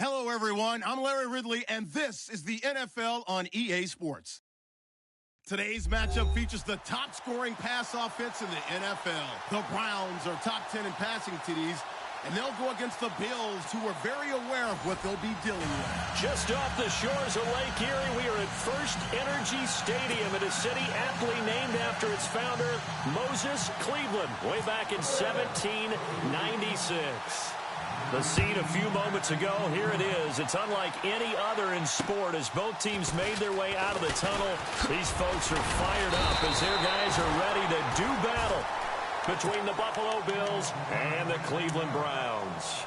Hello, everyone. I'm Larry Ridley, and this is the NFL on EA Sports. Today's matchup features the top-scoring pass offense in the NFL. The Browns are top 10 in passing TDs, and they'll go against the Bills, who are very aware of what they'll be dealing with. Just off the shores of Lake Erie, we are at First Energy Stadium in a city aptly named after its founder, Moses Cleveland, way back in 1796. The scene a few moments ago, here it is. It's unlike any other in sport as both teams made their way out of the tunnel. These folks are fired up as their guys are ready to do battle between the Buffalo Bills and the Cleveland Browns.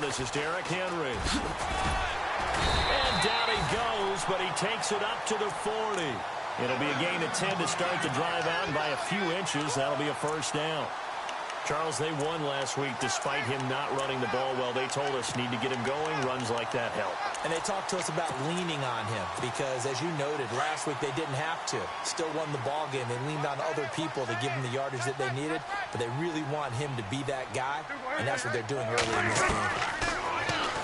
This is Derrick Henry. And down he goes, but he takes it up to the 40. It'll be a gain of 10 to start the drive out, and by a few inches, that'll be a first down. Charles, they won last week despite him not running the ball well. They told us need to get him going. Runs like that help. And they talked to us about leaning on him because, as you noted, last week they didn't have to. Still won the ball game. They leaned on other people to give him the yardage that they needed, but they really want him to be that guy, and that's what they're doing early in this game.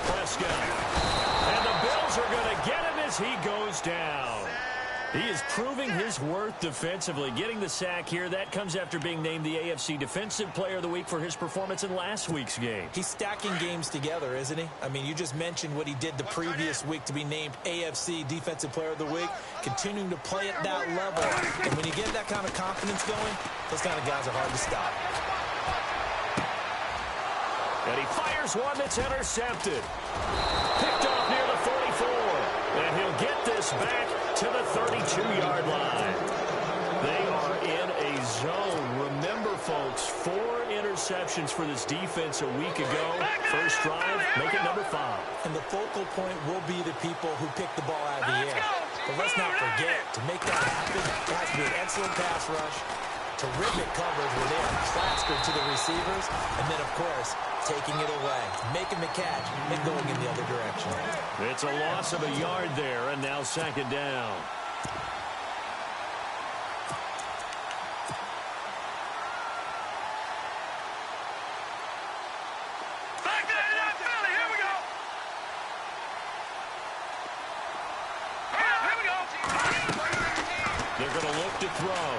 Prescott. And the Bills are going to get him as he goes down. He is proving his worth defensively. Getting the sack here, that comes after being named the AFC Defensive Player of the Week for his performance in last week's game. He's stacking games together, isn't he? I mean, you just mentioned what he did the previous week to be named AFC Defensive Player of the Week, continuing to play at that level. And when you get that kind of confidence going, those kind of guys are hard to stop. And he fires one that's intercepted. Picked off near the 44. And he'll get this back to the 32-yard line. They are in a zone. Remember, folks, 4 interceptions for this defense a week ago. First drive, make it number 5. And the focal point will be the people who pick the ball out of the air. But let's not forget, to make that happen, it has to be an excellent pass rush, terrific coverage where they are plastered to the receivers, and then, of course, taking it away, making the catch, and going in the other direction. It's a loss of a yard there, and now second down. They're going to look to throw.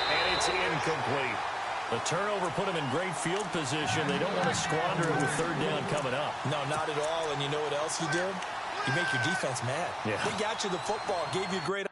And it's incomplete. The turnover put them in great field position. They don't want to squander it with third down coming up. No, not at all. And you know what else you did? You make your defense mad. Yeah. They got you the football, gave you great.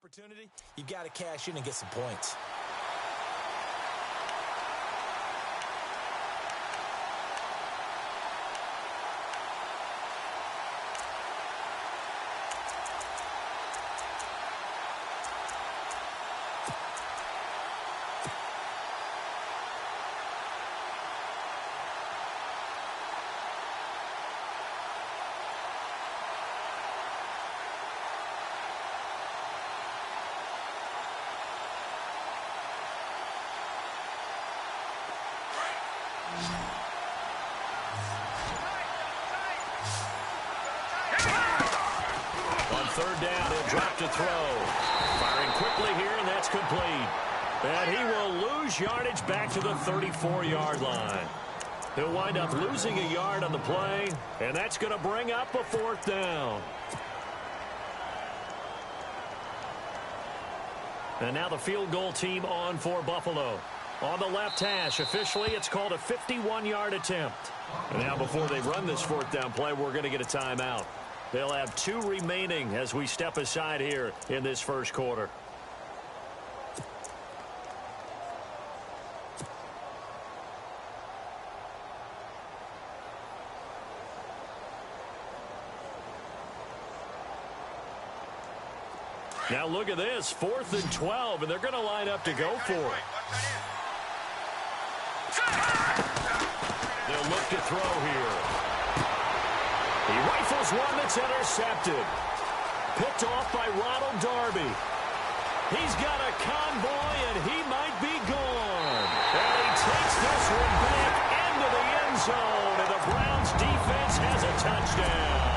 Opportunity, you got to cash in and get some points. On third down, he'll drop to throw. Firing quickly here, and that's complete. And he will lose yardage back to the 34-yard line. He'll wind up losing a yard on the play, and that's going to bring up a 4th down. And now the field goal team on for Buffalo. On the left hash, officially, it's called a 51-yard attempt. And now before they run this 4th down play, we're going to get a timeout. They'll have 2 remaining as we step aside here in this first quarter. Now look at this, 4th and 12, and they're going to line up to go for it. They'll look to throw here. He rifles one that's intercepted. Picked off by Ronald Darby. He's got a convoy, and he might be gone. And he takes this one back into the end zone, and the Browns defense has a touchdown.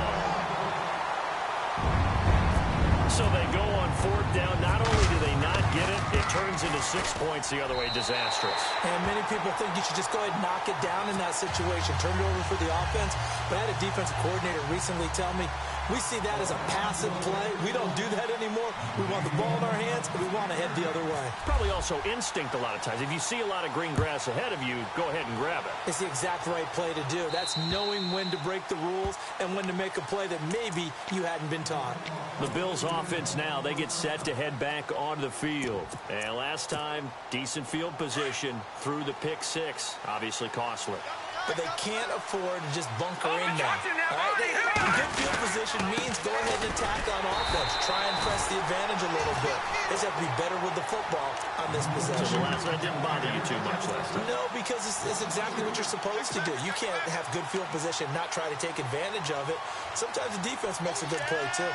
So they go on 4th down. Not only do they not get it, it turns into 6 points the other way. Disastrous. And many people think you should just go ahead and knock it down in that situation. Turn it over for the offense. But I had a defensive coordinator recently tell me, we see that as a passive play. We don't do that anymore. We want the ball in our hands, and we want to head the other way. Probably also instinct a lot of times. If you see a lot of green grass ahead of you, go ahead and grab it. It's the exact right play to do. That's knowing when to break the rules and when to make a play that maybe you hadn't been taught. The Bills offense now, they get set to head back onto the field. And last time, decent field position through the pick 6. Obviously costly. But they can't afford to just bunker in now. All right? Good field position means go ahead and attack on offense. Try and press the advantage a little bit. They just have to be better with the football on this possession. So the last one didn't bother you too much last time. No, because it's exactly what you're supposed to do. You can't have good field position and not try to take advantage of it. Sometimes the defense makes a good play, too.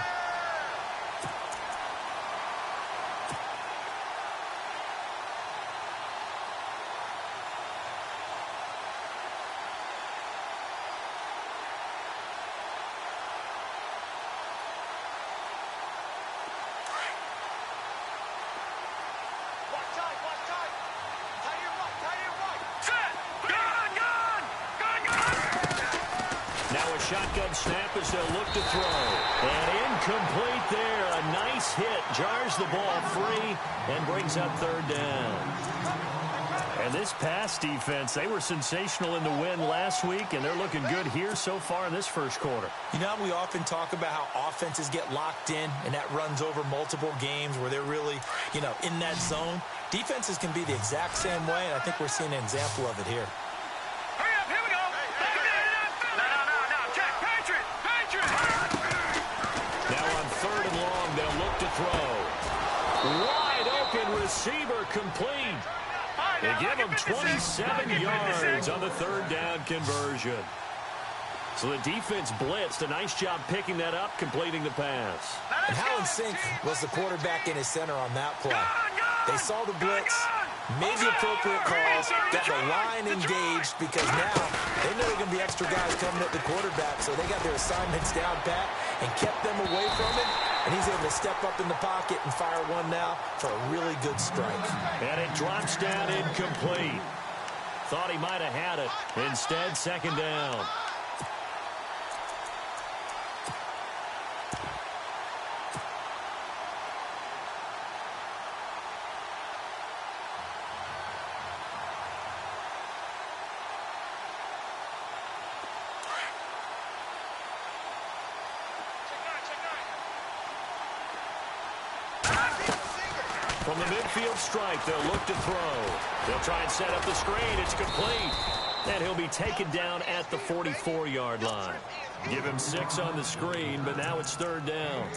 Shotgun snap as they'll look to throw. And incomplete there. A nice hit. Jars the ball free and brings up 3rd down. And this pass defense, they were sensational in the win last week, and they're looking good here so far in this first quarter. You know, we often talk about how offenses get locked in, and that runs over multiple games where they're really, in that zone. Defenses can be the exact same way, and I think we're seeing an example of it here. Wide open receiver complete. They give him 27 yards on the 3rd down conversion. So the defense blitzed. A nice job picking that up, completing the pass. And how in sync was the quarterback in his center on that play? They saw the blitz, made the appropriate calls, got the line engaged because now they know there are going to be extra guys coming at the quarterback, so they got their assignments down pat and kept them away from it. And he's able to step up in the pocket and fire one now for a really good strike. And it drops down incomplete. Thought he might have had it. Instead, 2nd down. From the midfield strike, they'll look to throw. They'll try and set up the screen. It's complete. And he'll be taken down at the 44-yard line. Give him 6 on the screen, but now it's 3rd down.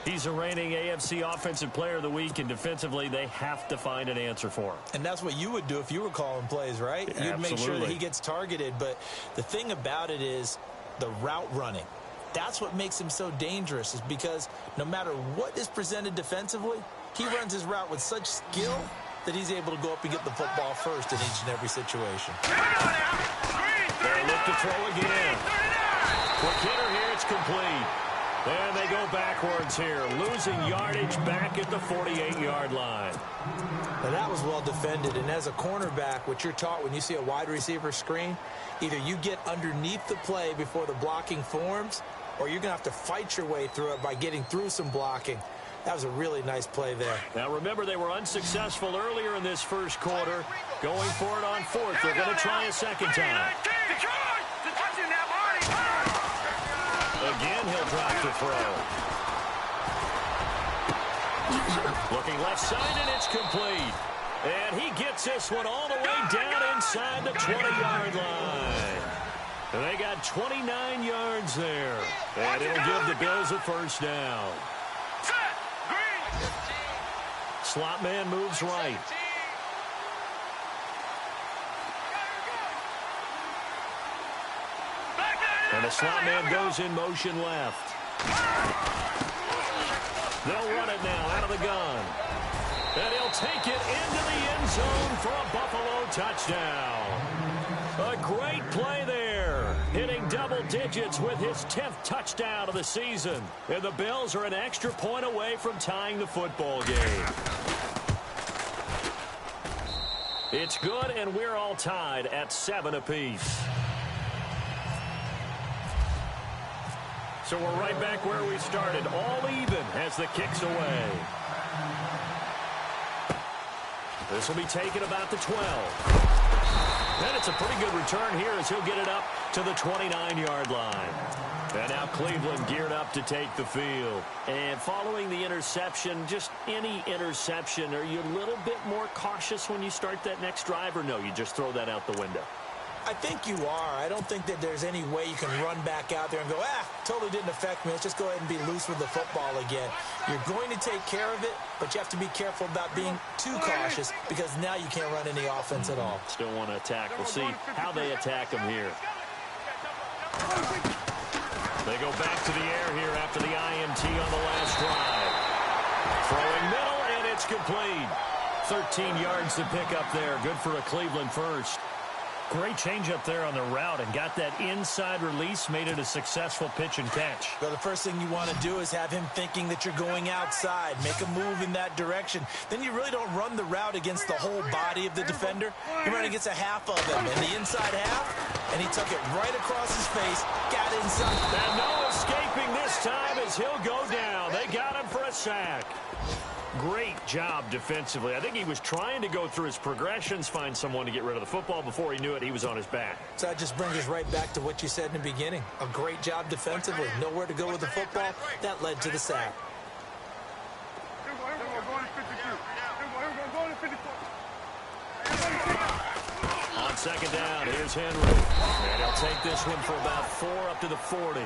He's a reigning AFC Offensive Player of the Week, and defensively, they have to find an answer for him. And that's what you would do if you were calling plays, right? Yeah, You'd make sure that he gets targeted. But the thing about it is the route running. That's what makes him so dangerous, is because no matter what is presented defensively, he runs his route with such skill that he's able to go up and get the football first in each and every situation. They look to throw again. Quick hitter here, it's complete. And they go backwards here, losing yardage back at the 48-yard line. Now that was well defended, and as a cornerback, what you're taught when you see a wide receiver screen, either you get underneath the play before the blocking forms, or you're going to have to fight your way through it by getting through some blocking. That was a really nice play there. Now remember, they were unsuccessful earlier in this first quarter. Going for it on fourth. They're going to try a second time. Again, he'll drop to throw. Looking left side, and it's complete. And he gets this one all the way down inside the 20-yard line. And they got 29 yards there. And it'll give the Bills a first down. Slot man moves right. And the slot man goes in motion left. They'll run it now out of the gun. And he'll take it into the end zone for a Buffalo touchdown. A great play there. Hitting double digits with his 10th touchdown of the season. And the Bills are an extra point away from tying the football game. It's good, and we're all tied at 7 apiece. So we're right back where we started, all even as the kick's away. This will be taken about the 12. And it's a pretty good return here as he'll get it up to the 29-yard line. And now Cleveland geared up to take the field. And following the interception, just any interception, are you a little bit more cautious when you start that next drive, or no, you just throw that out the window? I think you are. I don't think that there's any way you can run back out there and go, totally didn't affect me. Let's just go ahead and be loose with the football again. You're going to take care of it, but you have to be careful about being too cautious because now you can't run any offense at all. Still want to attack. We'll see how they attack them here. They go back to the air here after the INT on the last drive. Throwing middle, and it's complete. 13 yards to pick up there. Good for a Cleveland first. Great change up there on the route and got that inside release, made it a successful pitch and catch. Well, the first thing you want to do is have him thinking that you're going outside, make a move in that direction. Then you really don't run the route against the whole body of the defender. You run against a half of them, and the inside half, and he took it right across his face, got inside. And no escaping this time as he'll go down. They got him for a sack. Great job defensively. I think he was trying to go through his progressions, find someone to get rid of the football. Before he knew it, he was on his back. So that just brings us right back to what you said in the beginning. A great job defensively. Nowhere to go with the football. That led to the sack. On second down, here's Henry. And he'll take this one for about 4 up to the 40.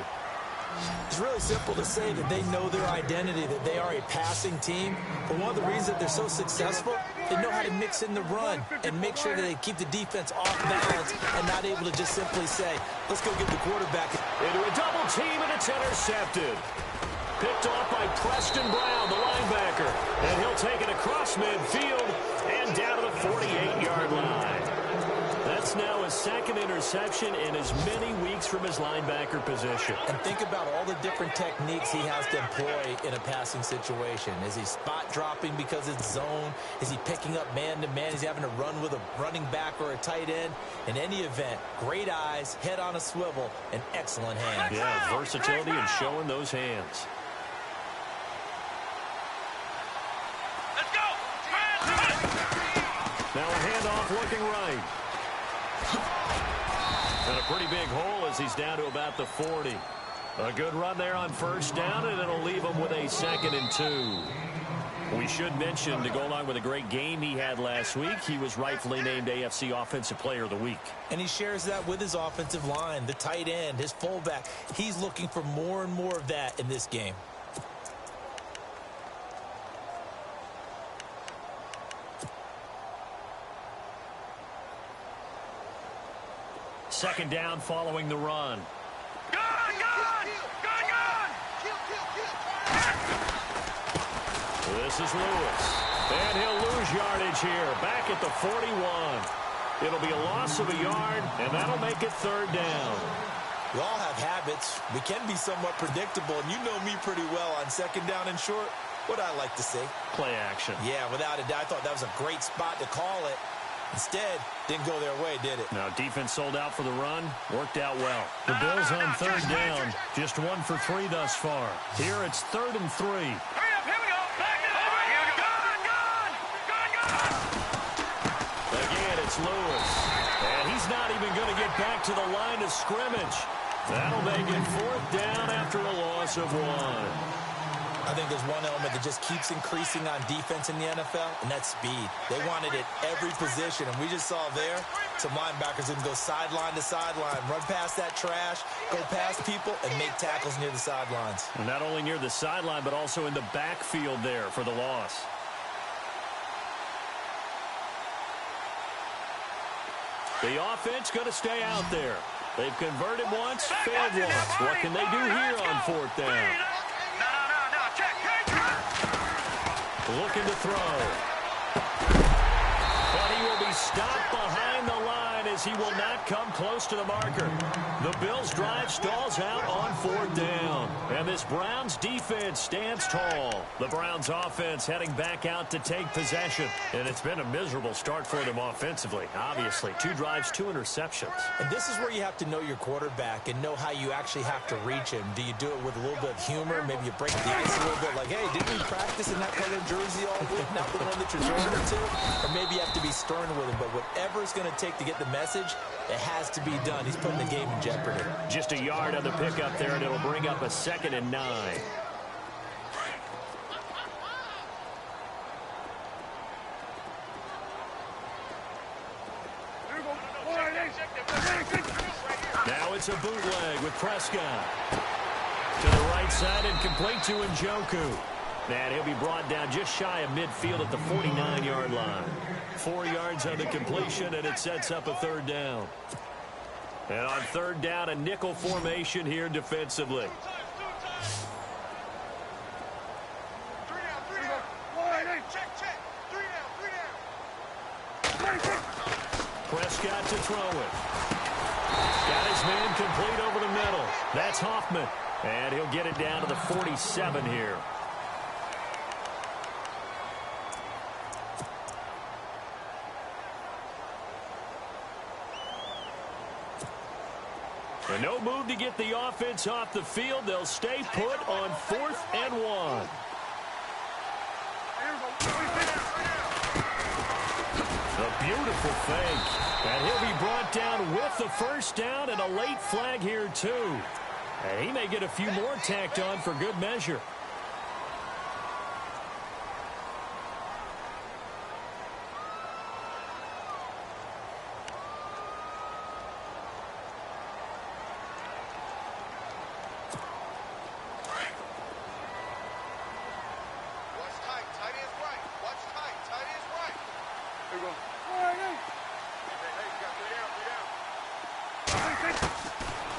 It's really simple to say that they know their identity, that they are a passing team. But one of the reasons that they're so successful, they know how to mix in the run and make sure that they keep the defense off balance and not able to just simply say, let's go get the quarterback. Into a double team, and it's intercepted. Picked off by Preston Brown, the linebacker. And he'll take it across midfield and down to the 48-yard line. That's now his second interception in as many weeks from his linebacker position. And think about all the different techniques he has to employ in a passing situation. Is he spot dropping because it's zone? Is he picking up man-to-man? Is he having to run with a running back or a tight end? In any event, great eyes, head on a swivel, and excellent hands. Yeah, versatility and showing those hands. Let's go! Now a handoff looking right. And a pretty big hole as he's down to about the 40. A good run there on first down, and it'll leave him with a 2nd and 2. We should mention, to go along with a great game he had last week, he was rightfully named AFC Offensive Player of the Week. And he shares that with his offensive line, the tight end, his fullback. He's looking for more and more of that in this game. Second down following the run. Gun! This is Lewis. And he'll lose yardage here, back at the 41. It'll be a loss of a yard, and that'll make it 3rd down. We all have habits. We can be somewhat predictable, and you know me pretty well on second down and short. What I like to say? Play action. Yeah, without a doubt. I thought that was a great spot to call it. Instead, didn't go their way, did it? Now, defense sold out for the run. Worked out well. The Bills on third down. Just 1 for 3 thus far. Here it's 3rd and 3. Hurry up, here we go. Back it up. Here we go. Gone. Again, it's Lewis. And he's not even going to get back to the line of scrimmage. That'll make it 4th down after a loss of 1. I think there's one element that just keeps increasing on defense in the NFL, and that's speed. They want it at every position, and we just saw there some linebackers that can go sideline to sideline, run past that trash, go past people, and make tackles near the sidelines. And not only near the sideline, but also in the backfield there for the loss. The offense going to stay out there. They've converted once, failed once. What can they do here on 4th down? Looking to throw. But he will be stopped behind the line as he will not come close to the marker. The Bills' drive stalls out on 4th down. And this Browns defense stands tall. The Browns offense heading back out to take possession. And it's been a miserable start for them offensively. Obviously, 2 drives, 2 interceptions. And this is where you have to know your quarterback and know how you actually have to reach him. Do you do it with a little bit of humor? Maybe you break the ice a little bit like, hey, didn't we practice in that color jersey all week? Not the one that you're throwing it to? Or maybe you have to be stern with him. But whatever it's going to take to get the message, it has to be done. He's putting the game in jeopardy. Just a yard on the pickup there, and it'll bring up a 2nd and 9. Now it's a bootleg with Prescott. To the right side and complete to Njoku. And he'll be brought down just shy of midfield at the 49-yard line. 4 yards on the completion, and it sets up a 3rd down. And on 3rd down, a nickel formation here defensively. Prescott to throw it. Got his man complete over the middle. That's Hoffman. And he'll get it down to the 47 here. And no move to get the offense off the field. They'll stay put on 4th and 1. A beautiful fake. And he'll be brought down with the 1st down and a late flag here too. And he may get a few more tacked on for good measure.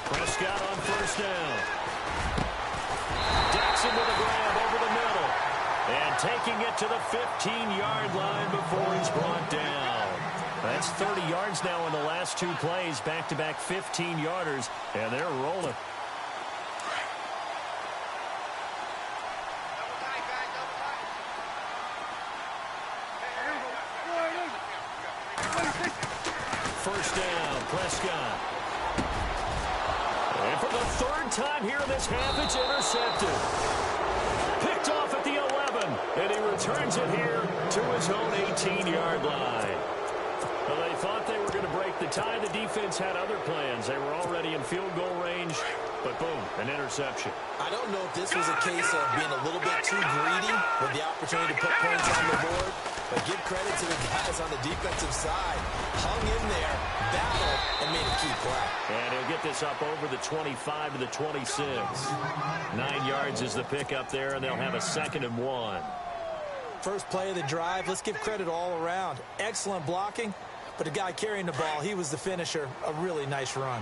Prescott on 1st down. Jackson with a grab over the middle. And taking it to the 15-yard line before he's brought down. That's 30 yards now in the last 2 plays. Back-to-back 15-yarders. And they're rolling. First down, Prescott. And for the 3rd time here in this half, it's intercepted. Picked off at the 11, and he returns it here to his own 18-yard line. Well, they thought they were going to break the tie. The defense had other plans. They were already in field goal range, but boom, an interception. I don't know if this was a case of being a little bit too greedy with the opportunity to put points on the board, but give credit to the guys on the defensive side. Hung in there, battled, and made a key play. And he'll get this up over the 25 to the 26. 9 yards is the pickup there, and they'll have a 2nd and 1. First play of the drive, let's give credit all around. Excellent blocking, but the guy carrying the ball, he was the finisher. A really nice run.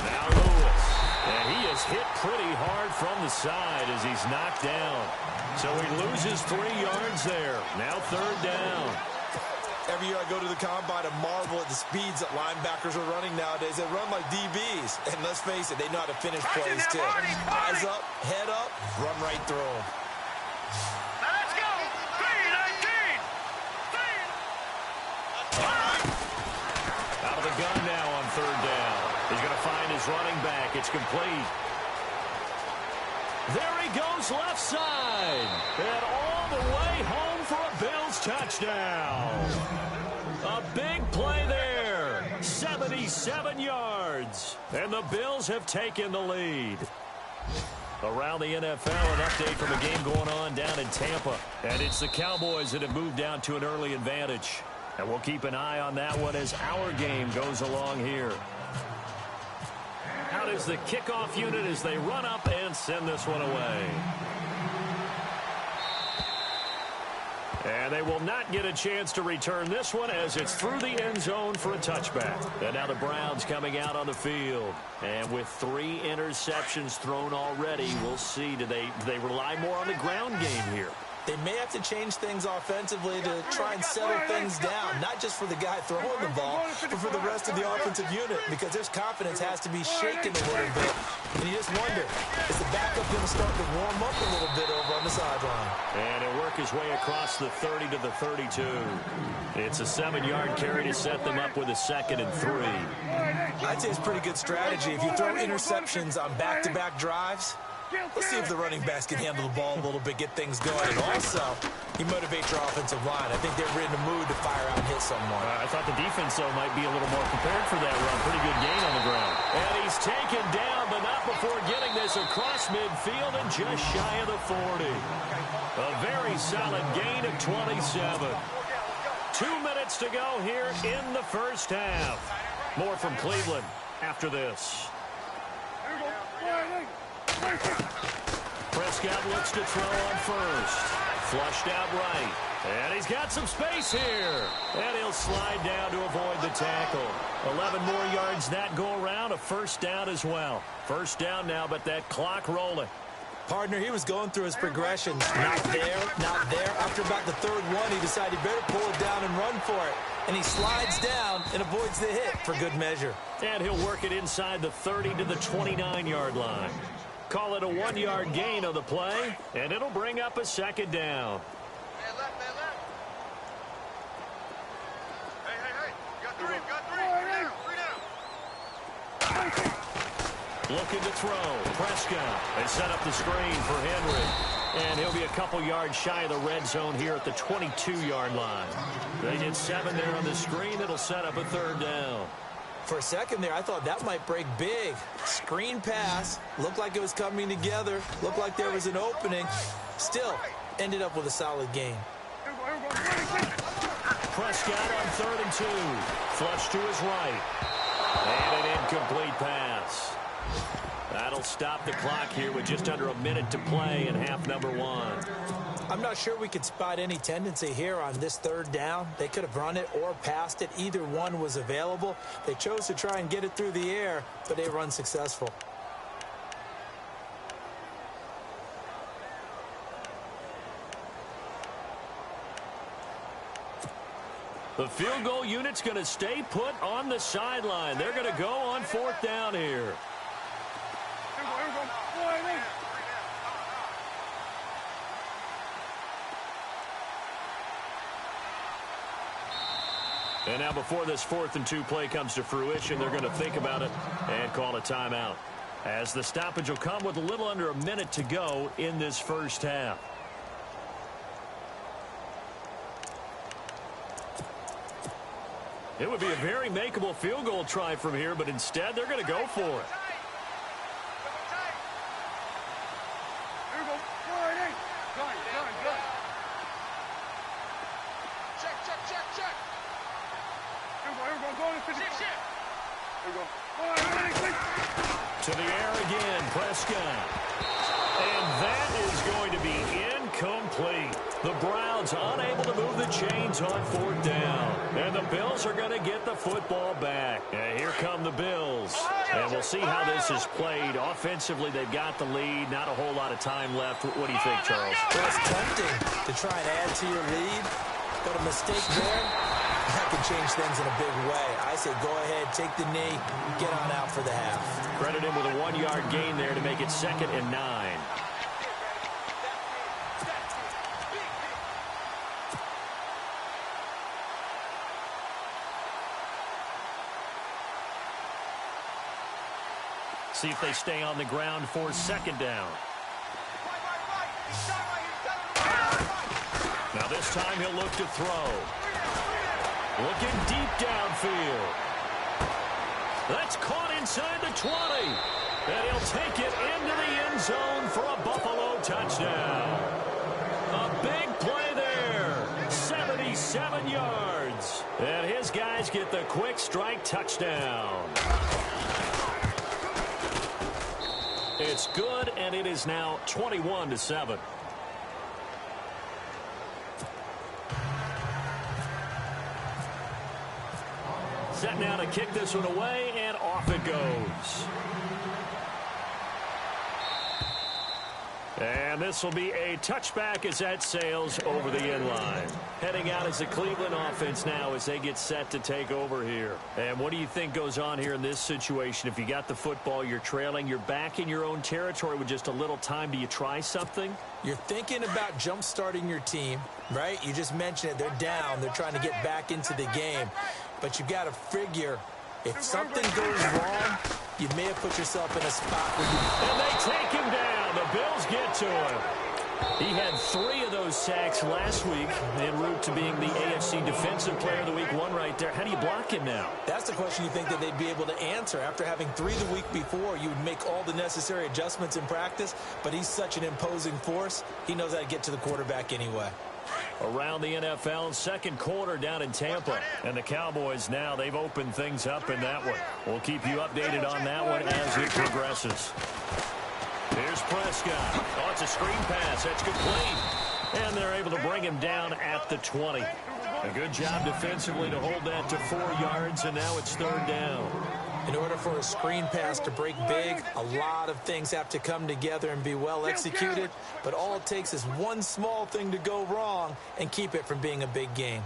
Now Lewis. And he is hit pretty hard from the side as he's knocked down. So he loses 3 yards there. Now 3rd down. Every year I go to the combine and marvel at the speeds that linebackers are running nowadays. They run like DBs. And let's face it, they know how to finish plays too. Eyes up, head up, run right through them. Now let's go. 3-19. Out of the gun now on third down. He's going to find his running back. It's complete. There he goes left side. And all the way home for a Bills touchdown. A big play there. 77 yards. And the Bills have taken the lead. Around the NFL, an update from a game going on down in Tampa. And it's the Cowboys that have moved down to an early advantage. And we'll keep an eye on that one as our game goes along here. Out is the kickoff unit as they run up and send this one away. And they will not get a chance to return this one as it's through the end zone for a touchback. And now the Browns coming out on the field. And with 3 interceptions thrown already, we'll see. Do they rely more on the ground game here? They may have to change things offensively to try and settle things down, not just for the guy throwing the ball, but for the rest of the offensive unit, because their confidence has to be shaken a little bit. And you just wonder, is the backup going to start to warm up a little bit over on the sideline? And he'll work his way across the 30 to the 32. It's a 7-yard carry to set them up with a 2nd and 3. I'd say it's a pretty good strategy. If you throw interceptions on back-to-back drives, let's see if the running backs can handle the ball a little bit, get things going. And also, you motivate your offensive line. I think they're in the mood to fire out and hit someone. I thought the defense, though, might be a little more prepared for that run. Pretty good gain on the ground. And he's taken down, but not before getting this across midfield and just shy of the 40. A very solid gain of 27. 2 minutes to go here in the first half. More from Cleveland after this. Prescott looks to throw on first. Flushed out right. And he's got some space here. And he'll slide down to avoid the tackle. 11 more yards that go around. A first down as well. First down now, but that clock rolling. Partner, he was going through his progressions. Not there, not there. After about the third one, he decided he better pull it down and run for it. And he slides down and avoids the hit for good measure. And he'll work it inside the 30 to the 29-yard line. Call it a 1-yard gain on the play, and it'll bring up a 2nd down. Man left, man left. Hey. Got 3, got 3. 3 down. Looking to throw. Prescott. They set up the screen for Henry. And he'll be a couple yards shy of the red zone here at the 22-yard line. They did 7 there on the screen. It'll set up a 3rd down. For a second there, I thought that might break big. Screen pass. Looked like it was coming together. Looked like there was an opening. Still, ended up with a solid gain. Prescott on 3rd and 2. Flush to his right. And an incomplete pass. That'll stop the clock here with just under a minute to play in half number 1. I'm not sure we could spot any tendency here on this 3rd down. They could have run it or passed it. Either one was available. They chose to try and get it through the air, but they were unsuccessful. The field goal unit's going to stay put on the sideline. They're going to go on 4th down here. And now before this 4th and 2 play comes to fruition, they're going to think about it and call a timeout. As the stoppage will come with a little under a minute to go in this first half. It would be a very makeable field goal try from here, but instead they're going to go for it. To the air again, Prescott. And that is going to be incomplete. The Browns unable to move the chains on 4th down. And the Bills are going to get the football back. And here come the Bills. And we'll see how this is played. Offensively, they've got the lead. Not a whole lot of time left. What do you think, Charles? Well, it's tempting to try and add to your lead. But a mistake there That can change things in a big way. I say go ahead, take the knee, get on out for the half. Credit him with a 1-yard gain there to make it 2nd and 9. See if they stay on the ground for 2nd down. Now this time he'll look to throw. Looking deep downfield. That's caught inside the 20. And he'll take it into the end zone for a Buffalo touchdown. A big play there. 77 yards. And his guys get the quick strike touchdown. It's good, and it is now 21-7. Set now to kick this one away, and off it goes. And this will be a touchback as that sails over the end line. Heading out is the Cleveland offense now as they get set to take over here. And what do you think goes on here in this situation? If you got the football, you're trailing, you're back in your own territory with just a little time. Do you try something? You're thinking about jump-starting your team, right? You just mentioned it. They're down. They're trying to get back into the game. But you've got to figure if something goes wrong, you may have put yourself in a spot where you... And they take him down. The Bills get to him. He had 3 of those sacks last week en route to being the AFC Defensive Player of the Week 1 right there. How do you block him now? That's the question you think that they'd be able to answer. After having 3 the week before, you would make all the necessary adjustments in practice, but he's such an imposing force, he knows how to get to the quarterback anyway. Around the NFL, 2nd quarter down in Tampa. And the Cowboys now, they've opened things up in that one. We'll keep you updated on that one as it progresses. Here's Prescott. Oh, it's a screen pass. That's complete. And they're able to bring him down at the 20. A good job defensively to hold that to 4 yards, and now it's 3rd down. In order for a screen pass to break big, a lot of things have to come together and be well executed, but all it takes is one small thing to go wrong and keep it from being a big game.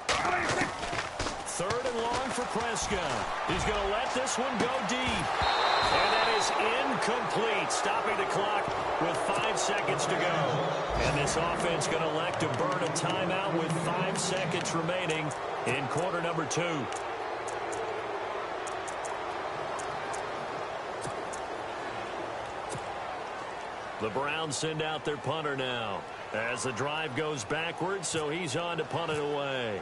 3rd and long for Prescott. He's going to let this one go deep. And that is incomplete, stopping the clock with 5 seconds to go. And this offense going to elect to burn a timeout with 5 seconds remaining in quarter number 2. The Browns send out their punter now as the drive goes backwards, so he's on to punt it away.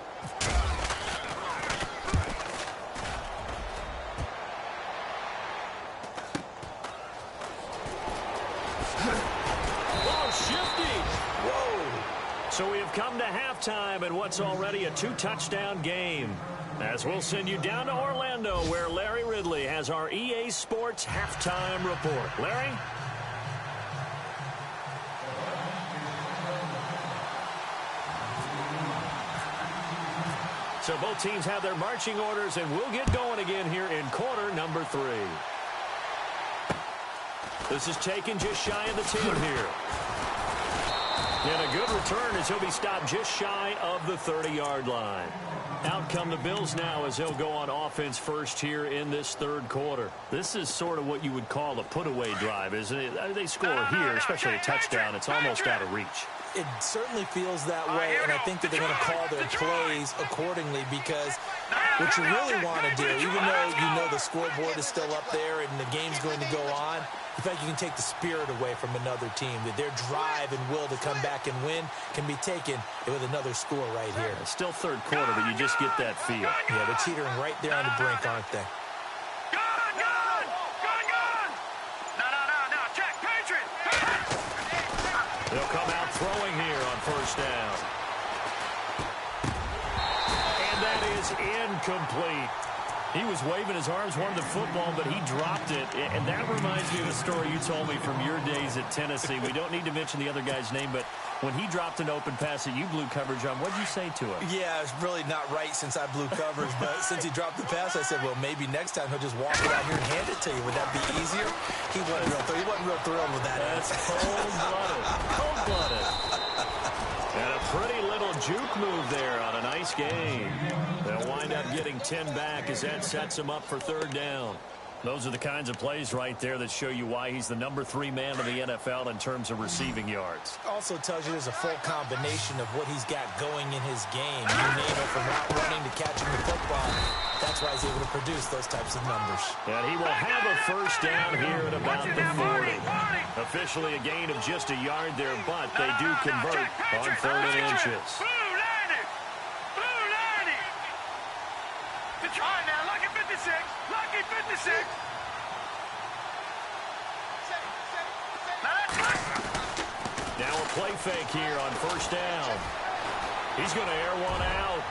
So we have come to halftime in what's already a 2-touchdown game. As we'll send you down to Orlando, where Larry Ridley has our EA Sports halftime report. Larry? So both teams have their marching orders, and we'll get going again here in quarter number 3. This is taken just shy of the 10 here. And a good return as he'll be stopped just shy of the 30-yard line. Out come the Bills now as they'll go on offense first here in this 3rd quarter. This is sort of what you would call a put-away drive, isn't it? They score here, especially a touchdown. It's almost out of reach. It certainly feels that way, and I think that they're going to call their plays accordingly because what you really want to do, even though you know the scoreboard is still up there and the game's going to go on, in fact, you can take the spirit away from another team, that their drive and will to come back and win can be taken with another score right here. It's still 3rd quarter, but you just get that feel. Yeah, they're teetering right there on the brink, aren't they? They'll come out throwing here on 1st down. And that is incomplete. He was waving his arms, wanted the football, but he dropped it. And that reminds me of a story you told me from your days at Tennessee. We don't need to mention the other guy's name, but when he dropped an open pass that you blew coverage on, what did you say to him? Yeah, it's really not right since I blew coverage, but since he dropped the pass, I said, well, maybe next time he'll just walk it out here and hand it to you. Would that be easier? He wasn't real thrilled with that. That's cold-blooded. Cold-blooded. And a pretty little juke move there on a nice game. They'll wind up getting 10 back as that sets them up for third down. Those are the kinds of plays right there that show you why he's the #3 man in the NFL in terms of receiving yards. Also tells you there's a full combination of what he's got going in his game. You name it, from route running to catching the football. That's why he's able to produce those types of numbers. And he will have a first down here at about the 40. Officially a gain of just a yard there, but they do convert on 3rd and inches. All right, now, lucky 56. Lucky 56. Now a play fake here on first down. He's going to air one out.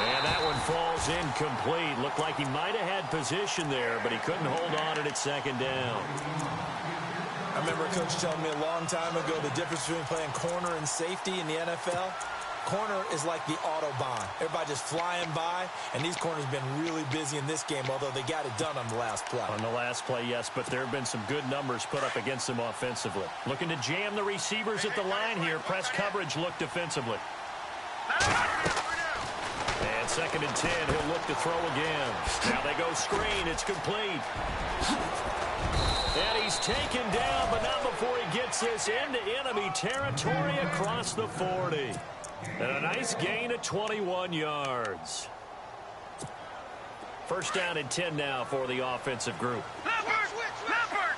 And that one falls incomplete. Looked like he might have had position there, but he couldn't hold on at second down. I remember a coach telling me a long time ago the difference between playing corner and safety in the NFL. Corner is like the Autobahn. Everybody just flying by, and these corners have been really busy in this game, although they got it done on the last play. On the last play, yes, but there have been some good numbers put up against them offensively. Looking to jam the receivers at the line here. Press coverage look defensively. And 2nd and 10, he'll look to throw again. Now they go screen. It's complete. And he's taken down, but not before he gets this into enemy territory across the 40. And a nice gain of 21 yards. First down and 10 now for the offensive group. Leopard! Leopard!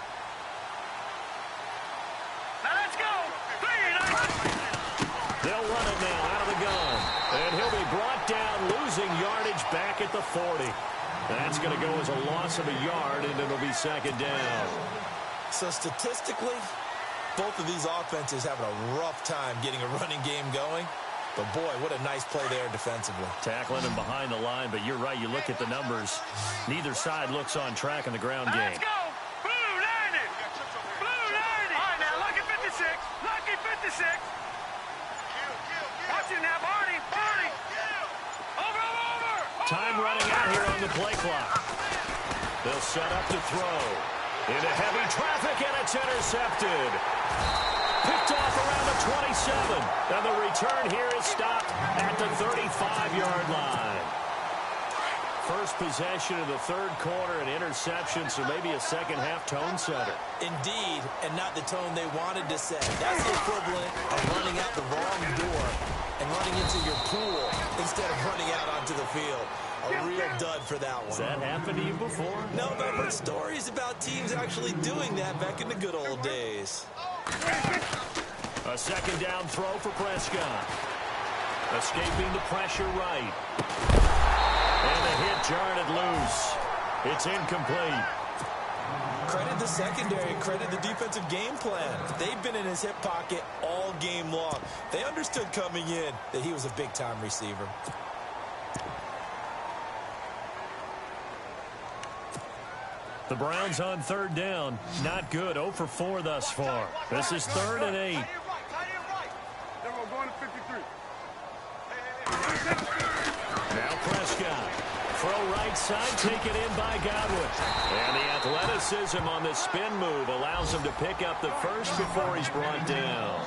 Now let's go! They'll run it now out of the gun. And he'll be brought down, losing yardage back at the 40. That's going to go as a loss of a yard, and it'll be 2nd down. So statistically, both of these offenses having a rough time getting a running game going. But, boy, what a nice play there defensively. Tackling him behind the line, but you're right. You look at the numbers. Neither side looks on track in the ground game. Let's go! Blue 90! Blue 90! All right, now, lucky 56. Lucky 56. Watch it now, Barney! Barney! Over! Time running out here on the play clock. They'll set up to throw. Into heavy traffic, and it's intercepted. Picked off around the 27. And the return here is stopped at the 35-yard line. First possession of the 3rd quarter, an interception, so maybe a second-half tone setter. Indeed, and not the tone they wanted to set. That's the equivalent of running out the wrong door and running into your pool instead of running out onto the field. A real dud for that one. Has that happened to you before? No, but I've heard stories about teams actually doing that back in the good old days. A 2nd down throw for Prescott. Escaping the pressure right. And the hit jarred it loose. It's incomplete. Credit the secondary, credit the defensive game plan. They've been in his hip pocket all game long. They understood coming in that he was a big-time receiver. The Browns on 3rd down. Not good. 0 for 4 thus far. This is 3rd and 8. Now Prescott. Throw right side, taken in by Godwin. And the athleticism on the spin move allows him to pick up the first before he's brought down.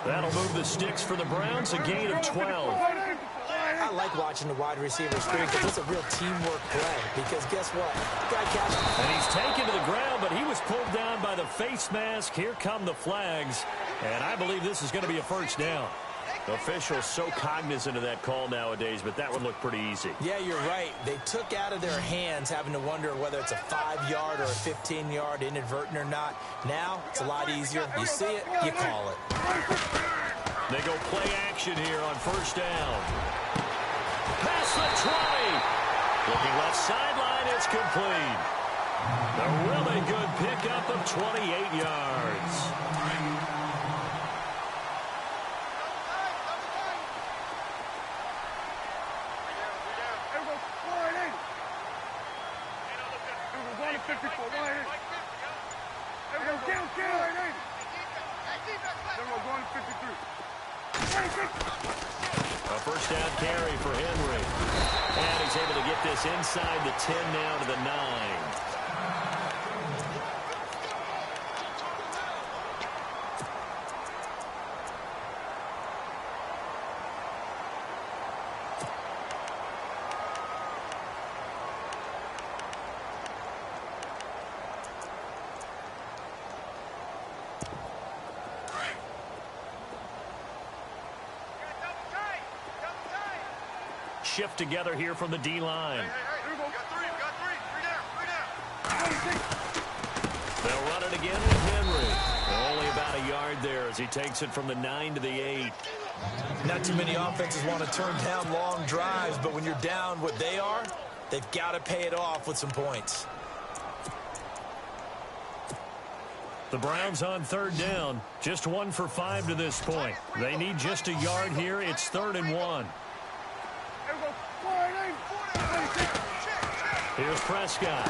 That'll move the sticks for the Browns, a gain of 12. I like watching the wide receiver screen because it's a real teamwork play. Because guess what? Guy catches. And he's taken to the ground, but he was pulled down by the face mask. Here come the flags. And I believe this is going to be a first down. Officials so cognizant of that call nowadays, but that would look pretty easy. Yeah, you're right. They took out of their hands having to wonder whether it's a 5-yard or a 15-yard inadvertent or not. Now, it's a lot easier. You see it, you call it. They go play action here on first down. Past the 20. Looking left sideline, it's complete. A really good pickup of 28 yards. A first down carry for Henry. And he's able to get this inside the 10 now to the 9. shift together here from the D-line. They'll run it again with Henry. Only about a yard there as he takes it from the 9 to the 8. Not too many offenses want to turn down long drives, but when you're down what they are, they've got to pay it off with some points. The Browns on third down. Just 1 for 5 to this point. They need just a yard here. It's 3rd and 1. Here's Prescott.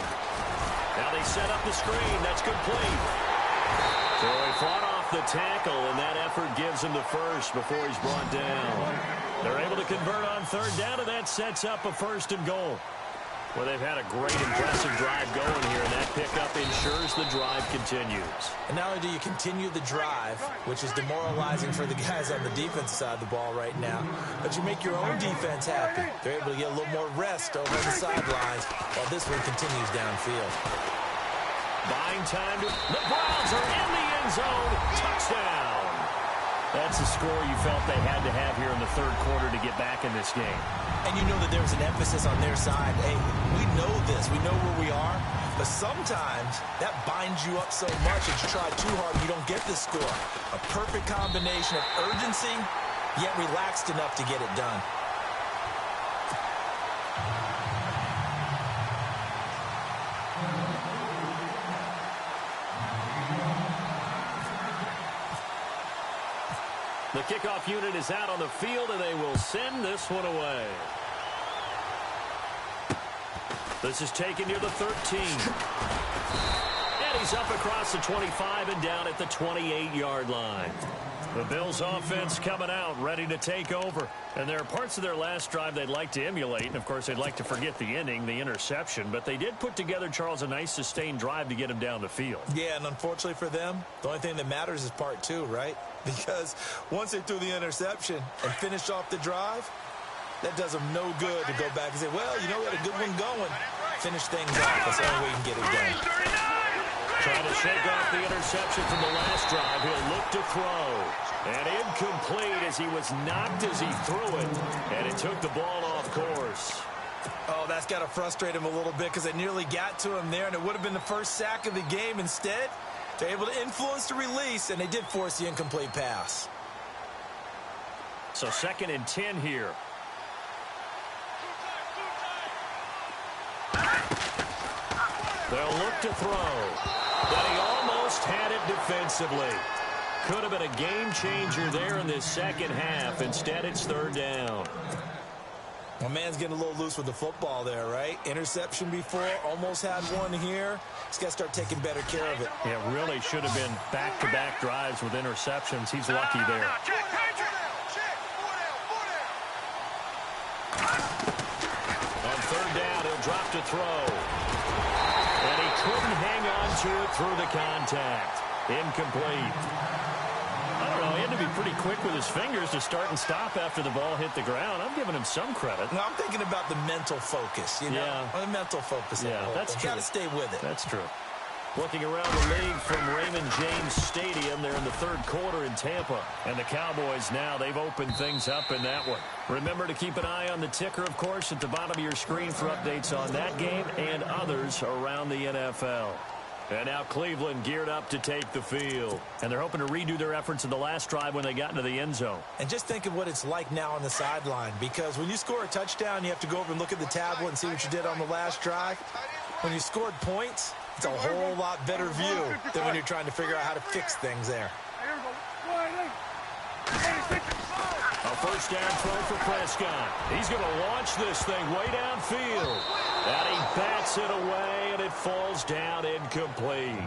Now they set up the screen. That's complete. So he fought off the tackle, and that effort gives him the first before he's brought down. They're able to convert on third down, and that sets up a 1st and goal. Well, they've had a great, impressive drive going here, and that pickup ensures the drive continues. And not only do you continue the drive, which is demoralizing for the guys on the defense side of the ball right now, but you make your own defense happy. They're able to get a little more rest over on the sidelines while this one continues downfield. Buying time. The Browns are in the end zone. Touchdown. That's a score you felt they had to have here in the 3rd quarter to get back in this game. And you know that there was an emphasis on their side. Hey, we know this. We know where we are. But sometimes that binds you up so much that you try too hard and you don't get the score. A perfect combination of urgency, yet relaxed enough to get it done. The kickoff unit is out on the field, and they will send this one away. This is taken near the 13. And he's up across the 25 and down at the 28-yard line. The Bills offense coming out, ready to take over. And there are parts of their last drive they'd like to emulate. And, of course, they'd like to forget the ending, the interception. But they did put together, Charles, a nice sustained drive to get him down the field. Yeah, and unfortunately for them, the only thing that matters is part 2, right? Because once they threw the interception and finished off the drive, that does them no good to go back and say, well, you know, we had a good one going. Finish things off. That's the only way you can get it done. Trying to shake off the interception from the last drive. He'll look to throw. And incomplete as he was knocked as he threw it. And it took the ball off course. Oh, that's got to frustrate him a little bit because they nearly got to him there, and it would have been the first sack of the game. Instead, they're able to influence the release, and they did force the incomplete pass. So 2nd and 10 here. They'll look to throw. But he almost had it defensively. Could have been a game changer there in this second half. Instead, it's 3rd down. My man's getting a little loose with the football there, right? Interception before, almost had one here. He's got to start taking better care of it. It really should have been back-to-back drives with interceptions. He's lucky there. On 3rd down, he'll drop to throw. And he couldn't hang on to it through the contact. Incomplete. I don't know, he had to be pretty quick with his fingers to start and stop after the ball hit the ground. I'm giving him some credit. No, I'm thinking about the mental focus, you know? Yeah. The mental focus. Yeah, that's true. Got to stay with it. That's true. Looking around the league from Raymond James Stadium, they're in the 3rd quarter in Tampa. And the Cowboys now, they've opened things up in that one. Remember to keep an eye on the ticker, of course, at the bottom of your screen for updates on that game and others around the NFL. And now Cleveland geared up to take the field. And they're hoping to redo their efforts in the last drive when they got into the end zone. And just think of what it's like now on the sideline. Because when you score a touchdown, you have to go over and look at the tablet and see what you did on the last drive. When you scored points, it's a whole lot better view than when you're trying to figure out how to fix things there. A 1st down throw for Prescott. He's going to launch this thing way downfield. And he bats it away, and it falls down incomplete.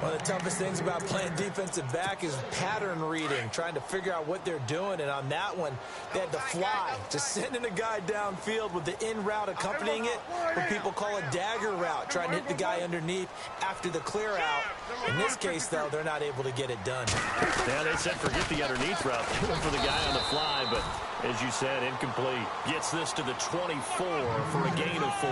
One of the toughest things about playing defensive back is pattern reading, trying to figure out what they're doing. And on that one, they had to fly, just sending a guy downfield with the in route accompanying it, what people call a dagger route, trying to hit the guy underneath after the clear out. In this case, though, they're not able to get it done. Yeah, they said forget the underneath route. They went for the guy on the fly, but as you said, incomplete. Gets this to the 24 for a gain of 4.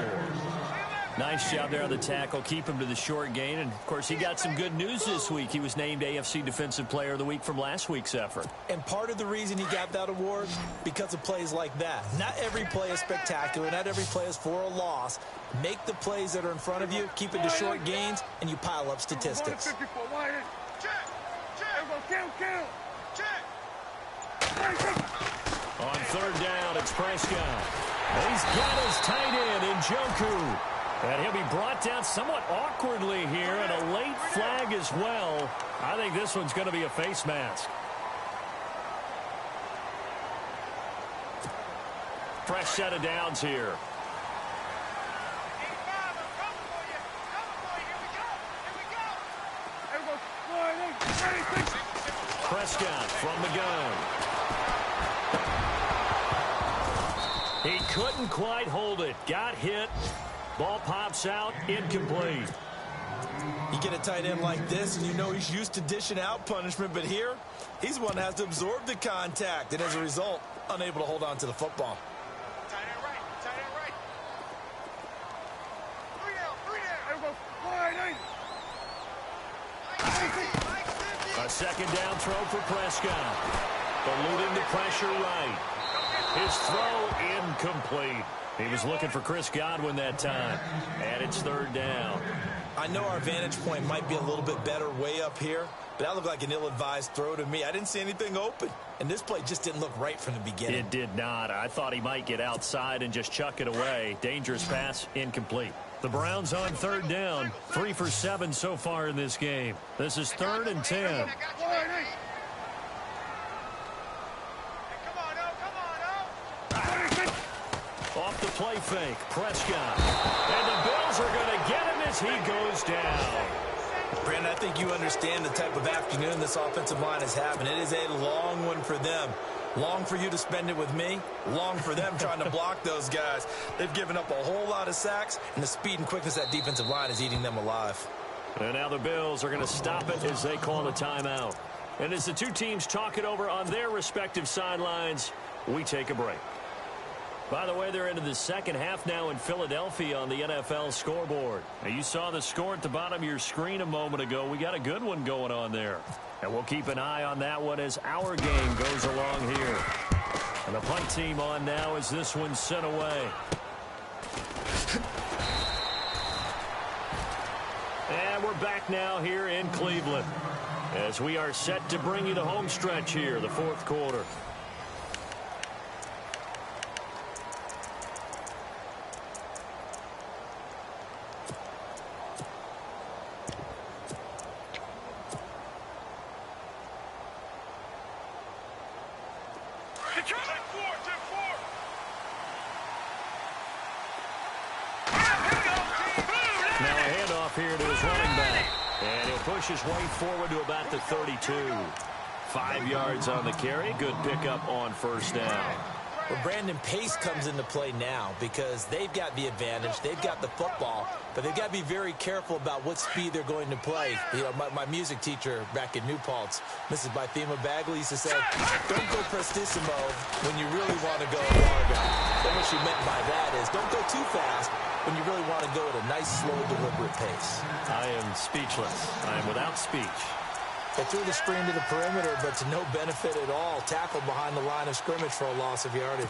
Nice job there on the tackle. Keep him to the short gain. And, of course, he got some good news this week. He was named AFC Defensive Player of the Week from last week's effort. And part of the reason he got that award, because of plays like that. Not every play is spectacular. Not every play is for a loss. Make the plays that are in front of you, keep it to short gains, and you pile up statistics. On third down, it's Prescott. He's got his tight end in Njoku. And he'll be brought down somewhat awkwardly here, and a late flag as well. I think this one's going to be a face mask. Fresh set of downs here. Prescott from the gun. He couldn't quite hold it. Got hit. Ball pops out. Incomplete. You get a tight end like this, and you know he's used to dishing out punishment, but here, he's the one that has to absorb the contact, and as a result, unable to hold on to the football. Tight end right. Tight end right. 3 down. 3 down. A second down throw for Prescott. Eluding the pressure right. His throw incomplete. He was looking for Chris Godwin that time. And it's third down. I know our vantage point might be a little bit better way up here, but that looked like an ill-advised throw to me. I didn't see anything open, and this play just didn't look right from the beginning. It did not. I thought he might get outside and just chuck it away. Dangerous pass, incomplete. The Browns on third down. 3 for 7 so far in this game. This is 3rd and 10. Off the play fake, Prescott. And the Bills are going to get him as he goes down. Brandon, I think you understand the type of afternoon this offensive line is having. It is a long one for them. Long for you to spend it with me. Long for them trying to block those guys. They've given up a whole lot of sacks, and the speed and quickness of that defensive line is eating them alive. And now the Bills are going to stop it as they call a timeout. And as the two teams talk it over on their respective sidelines, we take a break. By the way, they're into the second half now in Philadelphia on the NFL scoreboard. Now, you saw the score at the bottom of your screen a moment ago. We got a good one going on there. And we'll keep an eye on that one as our game goes along here. And the punt team on now as this one's sent away. And we're back now here in Cleveland as we are set to bring you the home stretch here, the fourth quarter. Here to his running back. And he'll push his way forward to about the 32. 5 yards on the carry. Good pickup on first down. Well, Brandon, pace comes into play now because they've got the advantage. They've got the football, but they've got to be very careful about what speed they're going to play. You know, my music teacher back in New Paltz, Mrs. Bythema Bagley, used to say, don't go prestissimo when you really want to go largo. And what she meant by that is don't go too fast when you really want to go at a nice, slow, deliberate pace. I am speechless. I am without speech. They threw the screen to the perimeter, but to no benefit at all. Tackled behind the line of scrimmage for a loss of yardage.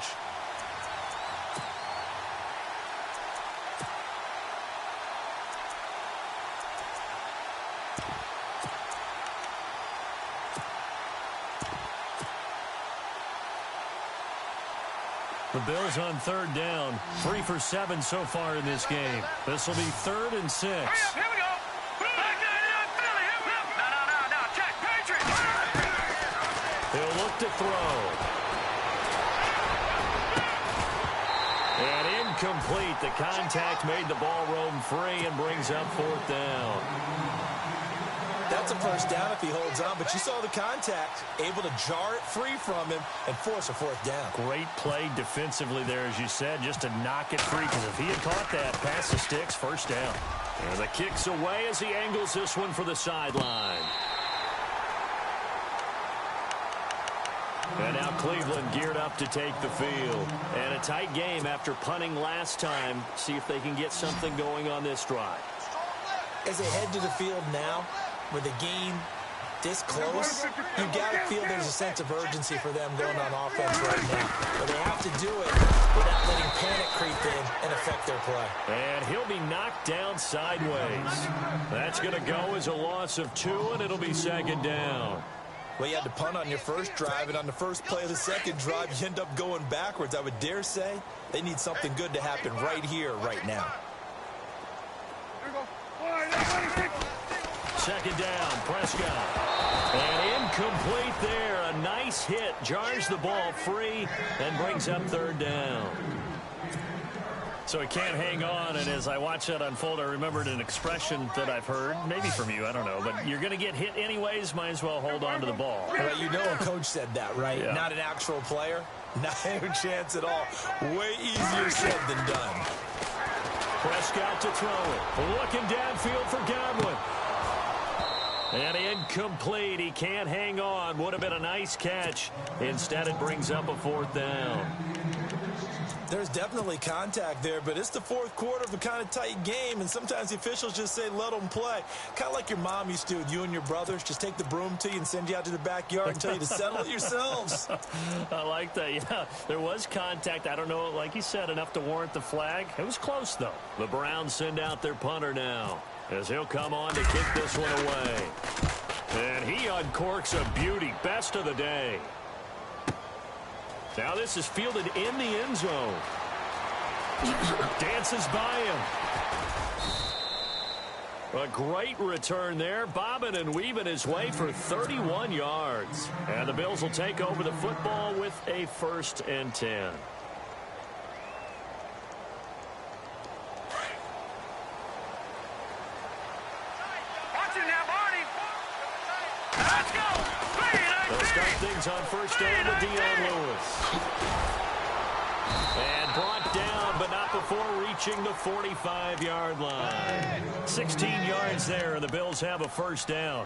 The Bills on third down. 3 for 7 so far in this game. This will be 3rd and 6. Here we go. He'll look to throw. And incomplete. The contact made the ball roam free and brings up 4th down. That's a first down if he holds on, but you saw the contact, able to jar it free from him and force a 4th down. Great play defensively there, as you said, just to knock it free, because if he had caught that, pass the sticks, first down. And the kick's away as he angles this one for the sideline. And now Cleveland geared up to take the field. And a tight game after punting last time. See if they can get something going on this drive. As they head to the field now, with the game this close, you got to feel there's a sense of urgency for them going on offense right now. But they have to do it without letting panic creep in and affect their play. And he'll be knocked down sideways. That's going to go as a loss of 2, and it'll be second down. Well, you had to punt on your first drive, and on the first play of the second drive, you end up going backwards. I would dare say they need something good to happen right here, right now. Second down, Prescott. And incomplete there. A nice hit. Jars the ball free and brings up third down. So he can't hang on, and as I watch that unfold, I remembered an expression that I've heard, maybe from you, I don't know, but you're going to get hit anyways, might as well hold on to the ball. Well, you know a coach said that, right? Yeah. Not an actual player. Not a chance at all. Way easier said than done. Prescott to throw it. Looking downfield for Godwin. And incomplete. He can't hang on. Would have been a nice catch. Instead, it brings up a fourth down. There's definitely contact there, but it's the fourth quarter of a kind of tight game, and sometimes the officials just say, let them play. Kind of like your mom used to with you and your brothers. Just take the broom to you and send you out to the backyard and tell you to settle it yourselves. I like that. Yeah, there was contact. I don't know, like you said, enough to warrant the flag. It was close, though. The Browns send out their punter now, as he'll come on to kick this one away. And he uncorks a beauty. Best of the day. Now this is fielded in the end zone. Dances by him. A great return there. Bobbing and weaving his way for 31 yards. And the Bills will take over the football with a 1st and 10. They'll start things on first down with Dion Lewis. And brought down, but not before reaching the 45-yard line. 16 yards there, and the Bills have a first down.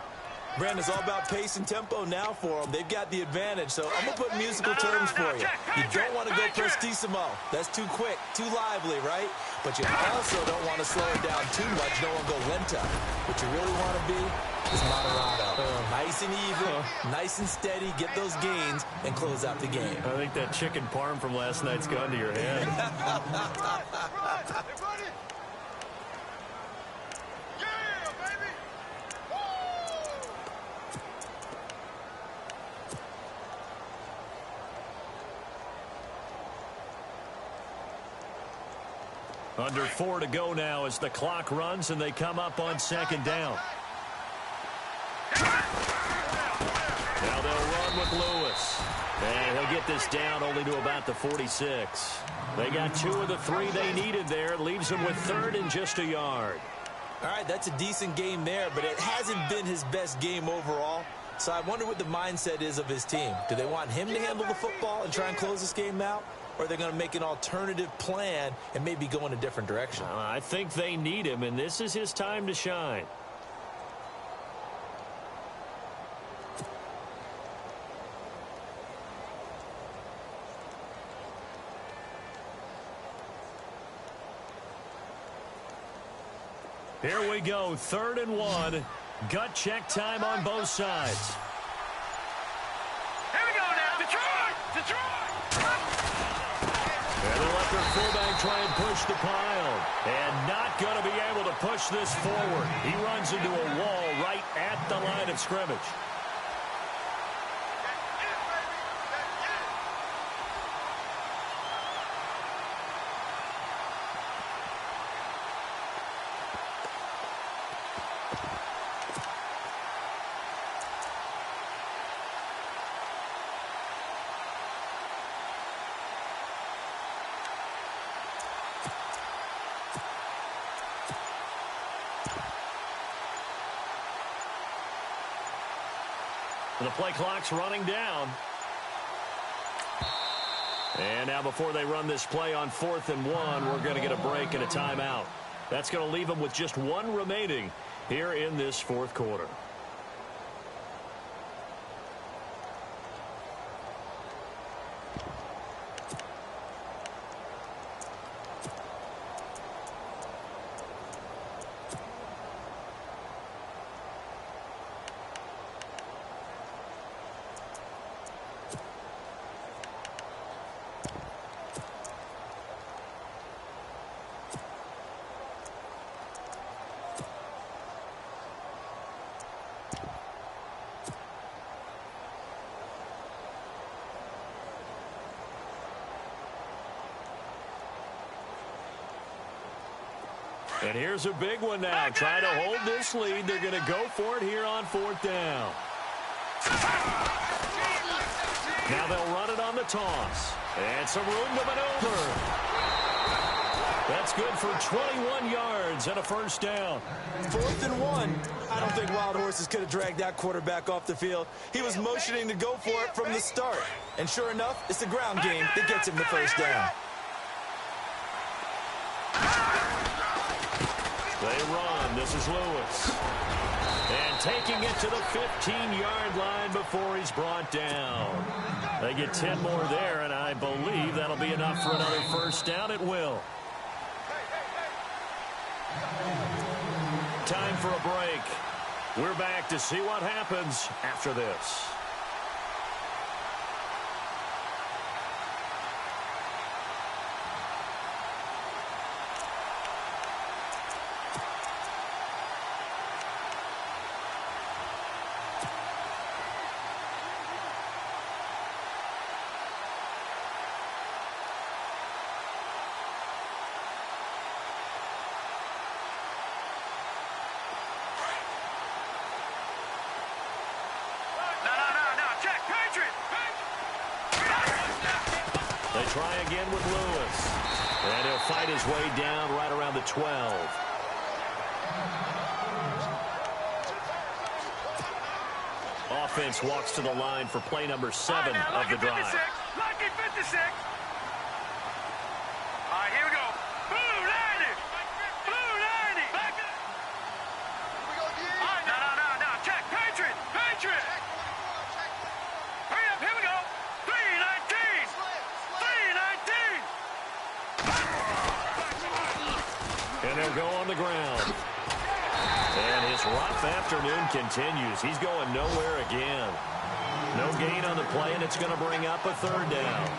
Brandon, it's all about pace and tempo now for them. They've got the advantage, so I'm going to put musical terms for you. You don't want to go prestissimo. That's too quick, too lively, right? But you also don't want to slow it down too much. Don't want to go lenta. What you really want to be is moderado. Nice and even, nice and steady, get those gains, and close out the game. I think that chicken parm from last night's gone to your head. Under 4 to go now as the clock runs and they come up on second down. Now they'll run with Lewis. And he'll get this down only to about the 46. They got 2 of the 3 they needed there. Leaves them with 3rd and just a yard. All right, that's a decent game there, but it hasn't been his best game overall. So I wonder what the mindset is of his team. Do they want him to handle the football and try and close this game out? Or are they going to make an alternative plan and maybe go in a different direction? I think they need him, and this is his time to shine. Here we go, 3rd and 1. Gut check time on both sides. Here we go now. Detroit! Detroit! And they'll let their fullback try and push the pile. And not going to be able to push this forward. He runs into a wall right at the line of scrimmage. The play clock's running down. And now before they run this play on 4th and 1, we're going to get a break and a timeout. That's going to leave them with just 1 remaining here in this 4th quarter. And here's a big one now. Trying to hold this lead. They're going to go for it here on 4th down. Now they'll run it on the toss. And some room to maneuver. That's good for 21 yards and a first down. 4th and 1. I don't think Wild Horses could have dragged that quarterback off the field. He was motioning to go for it from the start. And sure enough, it's the ground game that gets him the first down. They run. This is Lewis. And taking it to the 15-yard line before he's brought down. They get 10 more there, and I believe that'll be enough for another first down. It will. Time for a break. We're back to see what happens after this. They try again with Lewis. And he'll fight his way down right around the 12. Offense walks to the line for play number 7 of the drive. Lucky 56. All right, here we go. Blue 90. Blue 90. All right, no. Check. Patriot. Hurry up, here we go. 319. 319. And they'll go on the ground. And his rough afternoon continues. He's going nowhere again. No gain on the play, and it's going to bring up a 3rd down.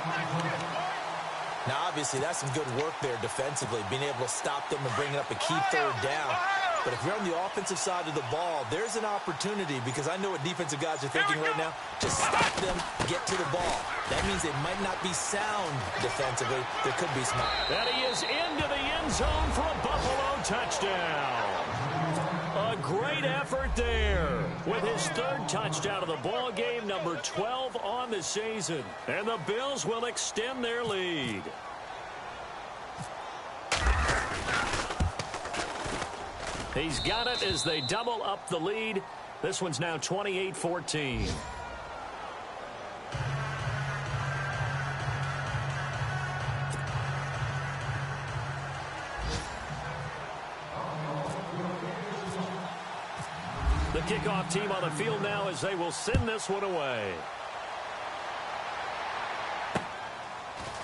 Now, obviously, that's some good work there defensively, being able to stop them and bringing up a key 3rd down. But if you're on the offensive side of the ball, there's an opportunity, because I know what defensive guys are thinking right now, to stop them, get to the ball. That means they might not be sound defensively. There could be some. And he is into the end zone for a Buffalo touchdown. A great effort there with his 3rd touchdown of the ball game, number 12 on the season. And the Bills will extend their lead. He's got it as they double up the lead. This one's now 28-14. The kickoff team on the field now as they will send this one away.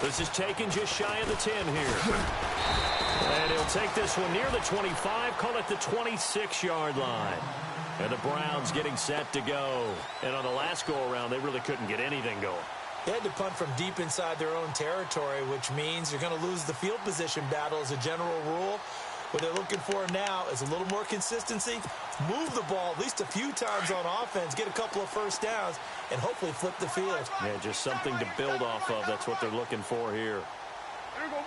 This is taken just shy of the 10 here. And he'll take this one near the 25, call it the 26-yard line. And the Browns getting set to go. And on the last go-around, they really couldn't get anything going. They had to punt from deep inside their own territory, which means you're going to lose the field position battle as a general rule. What they're looking for now is a little more consistency, move the ball at least a few times on offense, get a couple of first downs, and hopefully flip the field. Yeah, just something to build off of. That's what they're looking for here. There you go.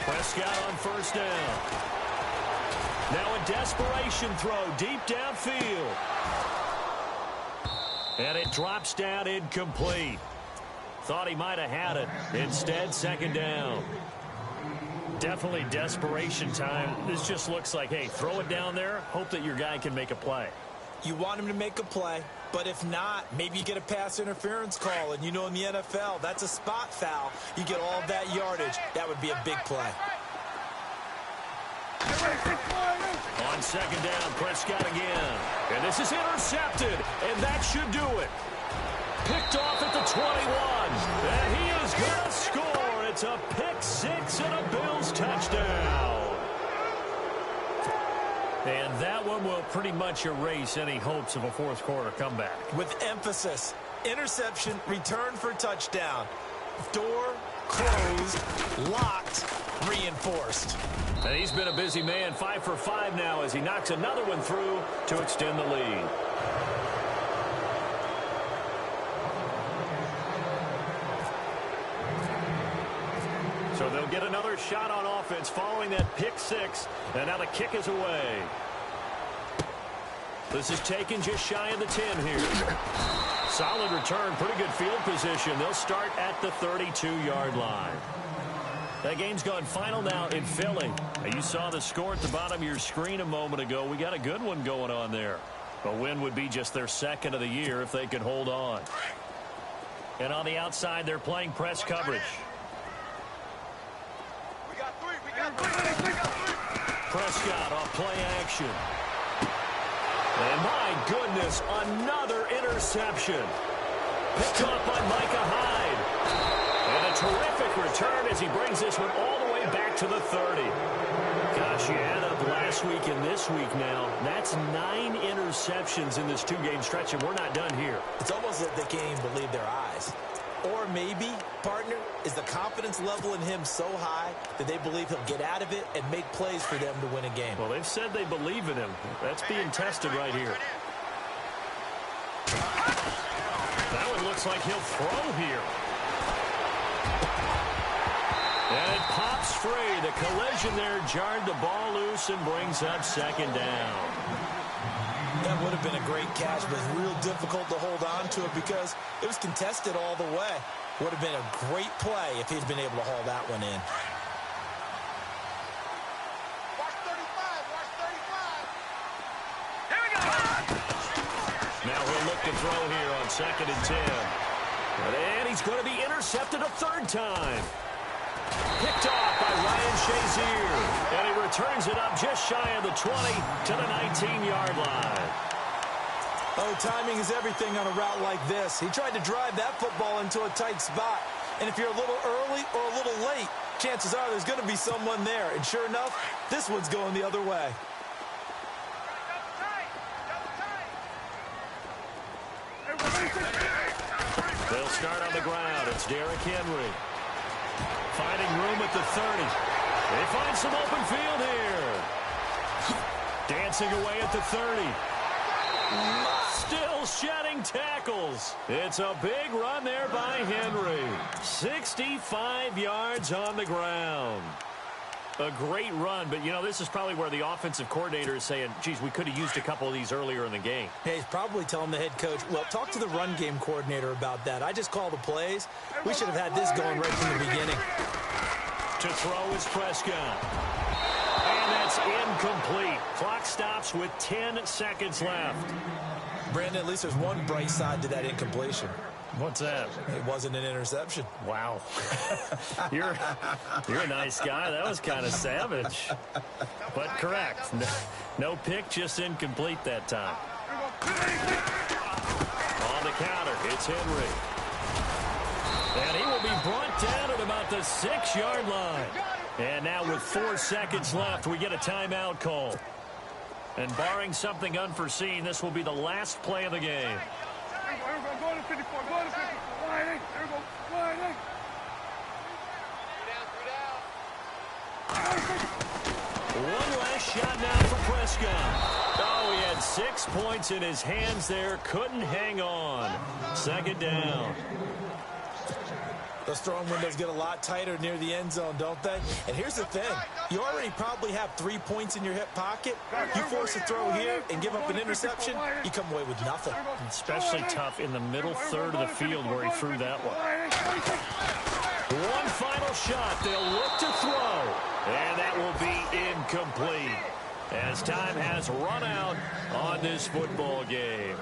Prescott on first down. Now a desperation throw deep downfield. And it drops down incomplete. Thought he might have had it. Instead, 2nd down. Definitely desperation time. This just looks like, hey, throw it down there, hope that your guy can make a play. You want him to make a play, but if not, maybe you get a pass interference call, and you know in the NFL, that's a spot foul. You get all of that yardage. That would be a big play. On 2nd down, Prescott again. And this is intercepted, and that should do it. Picked off at the 21, and he is going to score. It's a pick 6 and a Bills touchdown. And that one will pretty much erase any hopes of a 4th quarter comeback. With emphasis, interception, return for touchdown. Door closed, locked, reinforced. And he's been a busy man, 5 for 5 now as he knocks another one through to extend the lead. So first shot on offense following that pick six. And now the kick is away. This is taken just shy of the 10 here. Solid return, pretty good field position. They'll start at the 32-yard line. That game's gone final now in Philly. You saw the score at the bottom of your screen a moment ago. We got a good one going on there. A win would be just their second of the year if they could hold on. And on the outside, they're playing press coverage. We got three. Prescott off play action. And my goodness, another interception. Picked up by Micah Hyde. And a terrific return as he brings this one all the way back to the 30. Gosh, you add up last week and this week now. That's 9 interceptions in this two-game stretch, and we're not done here. It's almost like they can't even believe their eyes. Or maybe, partner, is the confidence level in him so high that they believe he'll get out of it and make plays for them to win a game. Well, they've said they believe in him. That's being tested right here. That one looks like he'll throw here. And it pops free. The collision there jarred the ball loose and brings up second down. That would have been a great catch, but it's real difficult to hold on to it because it was contested all the way. Would have been a great play if he'd been able to haul that one in. Watch 35. Watch 35. Here we go. Now he'll look to throw here on 2nd and 10. And he's going to be intercepted a third time. Picked off by Ryan Shazier. And he returns it up just shy of the 20 to the 19-yard line. Oh, timing is everything on a route like this. He tried to drive that football into a tight spot. And if you're a little early or a little late, chances are there's going to be someone there. And sure enough, this one's going the other way. They'll start on the ground. It's Derrick Henry. Finding room at the 30. They find some open field here. Dancing away at the 30. Still shedding tackles. It's a big run there by Henry. 65 yards on the ground. A great run, but, you know, this is probably where the offensive coordinator is saying, geez, we could have used a couple of these earlier in the game. Hey, he's probably telling the head coach, well, talk to the run game coordinator about that. I just call the plays. We should have had this going right from the beginning. To throw is Prescott. And that's incomplete. Clock stops with 10 seconds left. Brandon, at least there's one bright side to that incompletion. What's that? It wasn't an interception. Wow. You're a nice guy. That was kind of savage. But correct. No pick, just incomplete that time. On the counter, it's Henry. And he will be brought down at about the 6-yard line. And now with 4 seconds left, we get a timeout call. And barring something unforeseen, this will be the last play of the game. Go to 54. Go to 54. There we go. One last shot now for Prescott. Oh, he had 6 points in his hands there. Couldn't hang on. Second down. Those throwing windows get a lot tighter near the end zone, don't they? And here's the thing. You already probably have 3 points in your hip pocket. You force a throw here and give up an interception, you come away with nothing. Especially tough in the middle third of the field where he threw that one. One final shot. They'll look to throw. And that will be incomplete as time has run out on this football game.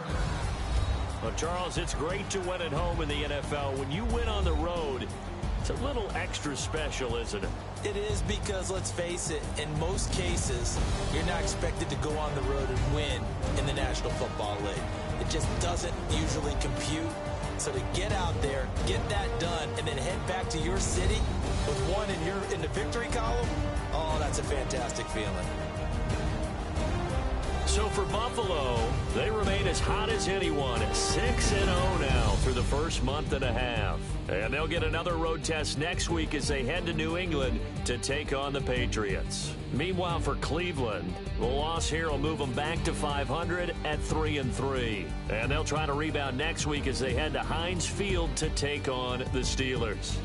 Well, Charles, it's great to win at home in the NFL. When you win on the road, it's a little extra special, isn't it? It is because, let's face it, in most cases, you're not expected to go on the road and win in the National Football League. It just doesn't usually compute. So to get out there, get that done, and then head back to your city with one in the victory column, oh, that's a fantastic feeling. So for Buffalo, they remain as hot as anyone at 6-0 now through the first month and a half. And they'll get another road test next week as they head to New England to take on the Patriots. Meanwhile, for Cleveland, the loss here will move them back to 500 at 3-3. And they'll try to rebound next week as they head to Heinz Field to take on the Steelers.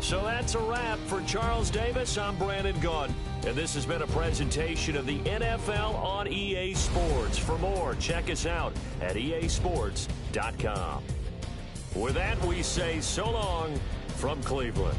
So that's a wrap. For Charles Davis, I'm Brandon Gaudin. And this has been a presentation of the NFL on EA Sports. For more, check us out at easports.com. With that, we say so long from Cleveland.